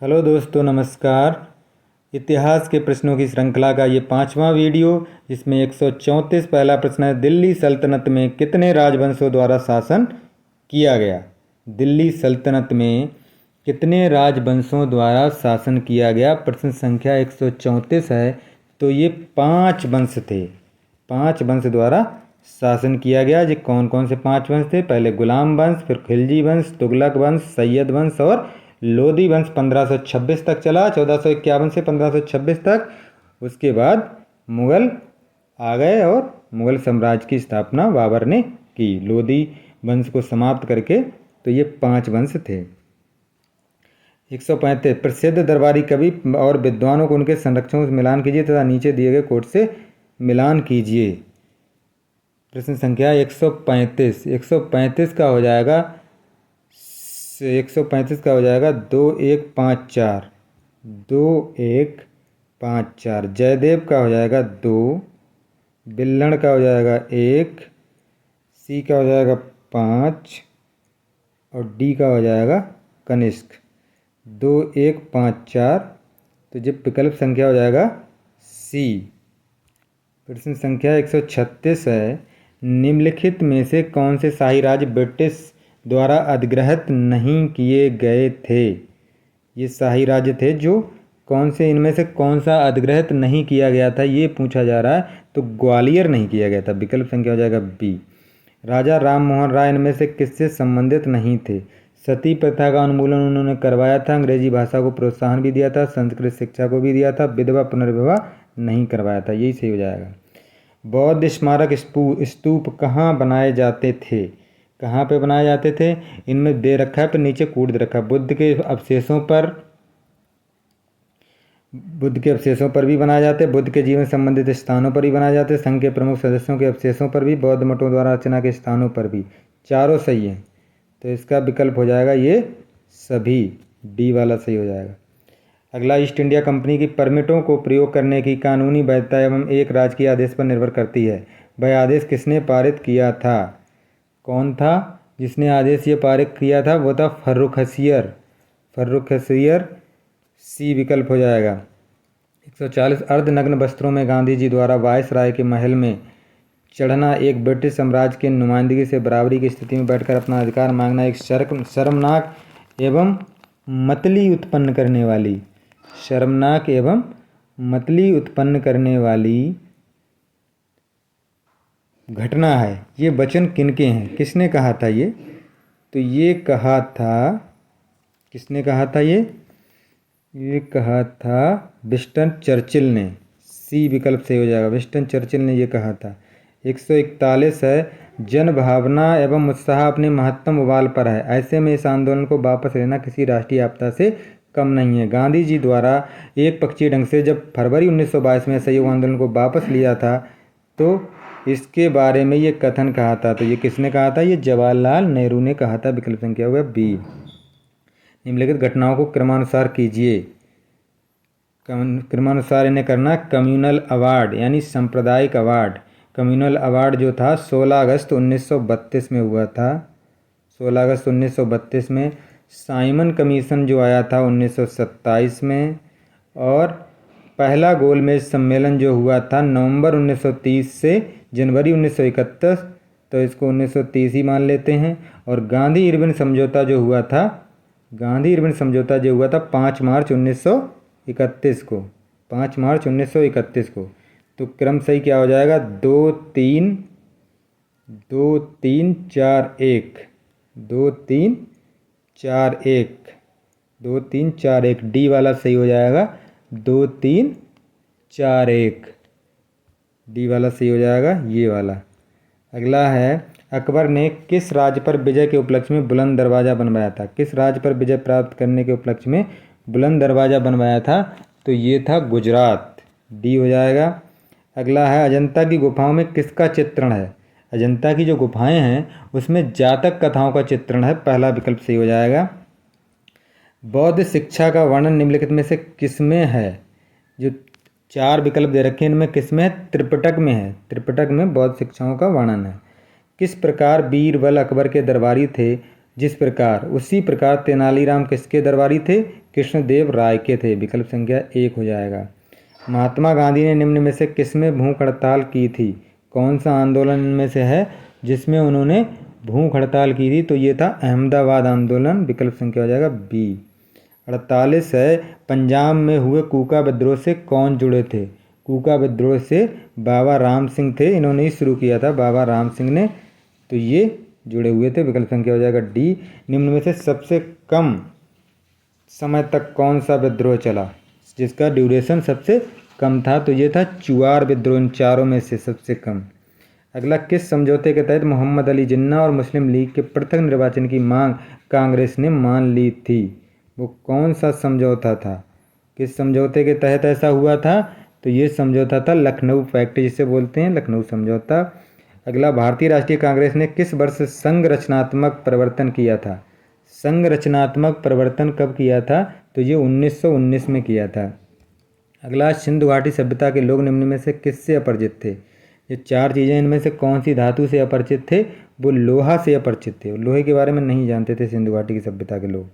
Hello दोस्तों, नमस्कार। इतिहास के प्रश्नों की श्रृंखला का ये 5वां वीडियो, जिसमें 134 पहला प्रश्न है, दिल्ली सल्तनत में कितने राजवंशों द्वारा शासन किया गया। दिल्ली सल्तनत में कितने राजवंशों द्वारा शासन किया गया। प्रश्न संख्या 134 है, तो ये 5 वंश थे। 5 वंश द्वारा शासन किया गया। ये कौन कौन से 5 वंश थे? पहले गुलाम वंश, फिर खिलजी वंश, तुगलक वंश, सैयद वंश और लोधी वंश 1526 तक चला, 1451 से 1526 तक। उसके बाद मुग़ल आ गए और मुग़ल साम्राज्य की स्थापना बाबर ने की, लोधी वंश को समाप्त करके। तो ये 5 वंश थे। 135 प्रसिद्ध दरबारी कवि और विद्वानों को उनके संरक्षकों से मिलान कीजिए तथा नीचे दिए गए कोट से मिलान कीजिए। प्रश्न संख्या 135 का हो जाएगा 2154। 2154। जयदेव का हो जाएगा 2, बिल्हण का हो जाएगा 1, सी का हो जाएगा 5 और डी का हो जाएगा कनिष्क। 2154। तो जब विकल्प संख्या हो जाएगा सी। प्रश्न संख्या 136 है, निम्नलिखित में से कौन से शाही राज्य ब्रिटिश द्वारा अधिग्रहित नहीं किए गए थे। ये शाही राज्य थे जो कौन से, इनमें से कौन सा अधिग्रहित नहीं किया गया था, ये पूछा जा रहा है। तो ग्वालियर नहीं किया गया था। विकल्प संख्या हो जाएगा बी। राजा राम मोहन राय इनमें से किससे संबंधित नहीं थे। सती प्रथा का उन्मूलन उन्होंने करवाया था, अंग्रेजी भाषा को प्रोत्साहन भी दिया था, संस्कृत शिक्षा को भी दिया था, विधवा पुनर्विवाह नहीं करवाया था। यही सही हो जाएगा। बौद्ध स्मारक स्तूप कहाँ बनाए जाते थे। कहाँ पे बनाए जाते थे? इनमें दे रखा है पर नीचे कूट दे रखा है। बुद्ध के अवशेषों पर भी बनाए जाते हैं। बुद्ध के जीवन संबंधित स्थानों पर भी बनाए जाते हैं। संघ के प्रमुख सदस्यों के अवशेषों पर भी, बौद्ध मठों द्वारा अर्चना के स्थानों पर भी। चारों सही हैं। तो इसका विकल्प हो जाएगा ये सभी, डी वाला सही हो जाएगा। अगला, ईस्ट इंडिया कंपनी की परमिटों को प्रयोग करने की कानूनी वैधता एवं एक राज्य के आदेश पर निर्भर करती है। वह आदेश किसने पारित किया था? कौन था जिसने आदेश ये पारित किया था? वो था फर्रुखसियर। सी विकल्प हो जाएगा। 140 अर्धनग्न वस्त्रों में गांधी जी द्वारा वायसराय के महल में चढ़ना एक ब्रिटिश साम्राज्य की नुमाइंदगी से बराबरी की स्थिति में बैठकर अपना अधिकार मांगना एक शर्मनाक एवं मतली उत्पन्न करने वाली घटना है। ये वचन किनके हैं? किसने कहा था ये? तो ये कहा था, किसने कहा था ये कहा था विंस्टन चर्चिल ने। सी विकल्प से हो जाएगा, विंस्टन चर्चिल ने ये कहा था। 141 है, जन भावना एवं उत्साह अपने महत्तम उबाल पर है, ऐसे में इस आंदोलन को वापस लेना किसी राष्ट्रीय आपदा से कम नहीं है। गांधी जी द्वारा एक पक्षीय ढंग से जब फरवरी 1922 में असहयोग आंदोलन को वापस लिया था, तो इसके बारे में ये कथन कहा था। तो ये किसने कहा था? ये जवाहरलाल नेहरू ने कहा था। विकल्प संख्या होगा बी। निम्नलिखित घटनाओं को क्रमानुसार कीजिए। क्रमानुसार इन्हें करना। कम्युनल अवार्ड यानी सांप्रदायिक अवार्ड। कम्युनल अवार्ड जो था 16 अगस्त 1932 में हुआ था। 16 अगस्त 1932 में। साइमन कमीशन जो आया था 1927 में। और पहला गोलमेज सम्मेलन जो हुआ था नवंबर 1930 से जनवरी 1931, तो इसको 1930 ही मान लेते हैं। और गांधी इरविन समझौता जो हुआ था 5 मार्च 1931 को। 5 मार्च 1931 को। तो क्रम सही क्या हो जाएगा? 2 3 4 1। 2 3 4 1। 2 3 4 1। डी वाला सही हो जाएगा। 2 3 4 1। डी वाला सही हो जाएगा, ये वाला। अगला है, अकबर ने किस राज्य पर विजय के उपलक्ष्य में बुलंद दरवाज़ा बनवाया था? किस राज्य पर विजय प्राप्त करने के उपलक्ष्य में बुलंद दरवाज़ा बनवाया था? तो ये था गुजरात। डी हो जाएगा। अगला है, अजंता की गुफाओं में किसका चित्रण है? अजंता की जो गुफाएं हैं उसमें जातक कथाओं का चित्रण है। पहला विकल्प सही हो जाएगा। बौद्ध शिक्षा का वर्णन निम्नलिखित में से किसमें है? जो 4 विकल्प दे रखे हैं इनमें किसमें है? त्रिपिटक में है। त्रिपिटक में बौद्ध शिक्षाओं का वर्णन है। किस प्रकार बीरबल अकबर के दरबारी थे जिस प्रकार उसी प्रकार तेनालीराम किसके दरबारी थे? कृष्णदेव राय के थे। विकल्प संख्या 1 हो जाएगा। महात्मा गांधी ने निम्न में से किसमें भूख हड़ताल की थी? कौन सा आंदोलन में से है जिसमें उन्होंने भूख हड़ताल की थी? तो ये था अहमदाबाद आंदोलन। विकल्प संख्या हो जाएगा बी। 48 है, पंजाब में हुए कूका विद्रोह से कौन जुड़े थे? कूका विद्रोह से बाबा राम सिंह थे, इन्होंने ही शुरू किया था, बाबा राम सिंह ने, तो ये जुड़े हुए थे। विकल्प संख्या हो जाएगा डी। निम्न में से सबसे कम समय तक कौन सा विद्रोह चला जिसका ड्यूरेशन सबसे कम था? तो ये था चुआर विद्रोह। इन चारों में से सबसे कम। अगला, किस समझौते के तहत मोहम्मद अली जिन्ना और मुस्लिम लीग के पृथक निर्वाचन की मांग कांग्रेस ने मान ली थी? वो कौन सा समझौता था? किस समझौते के तहत ऐसा हुआ था? तो ये समझौता था लखनऊ पैक्ट, जिसे बोलते हैं लखनऊ समझौता। अगला, भारतीय राष्ट्रीय कांग्रेस ने किस वर्ष संघ रचनात्मक परिवर्तन किया था? संघ रचनात्मक परिवर्तन कब किया था? तो ये 1919 में किया था। अगला, सिंधु घाटी सभ्यता के लोग निम्न में से किससे अपरिचित थे? ये चार चीज़ें, इनमें से कौन सी धातु से अपरिचित थे? वो लोहा से अपरिचित थे। लोहे के बारे में नहीं जानते थे सिंधु घाटी की सभ्यता के लोग।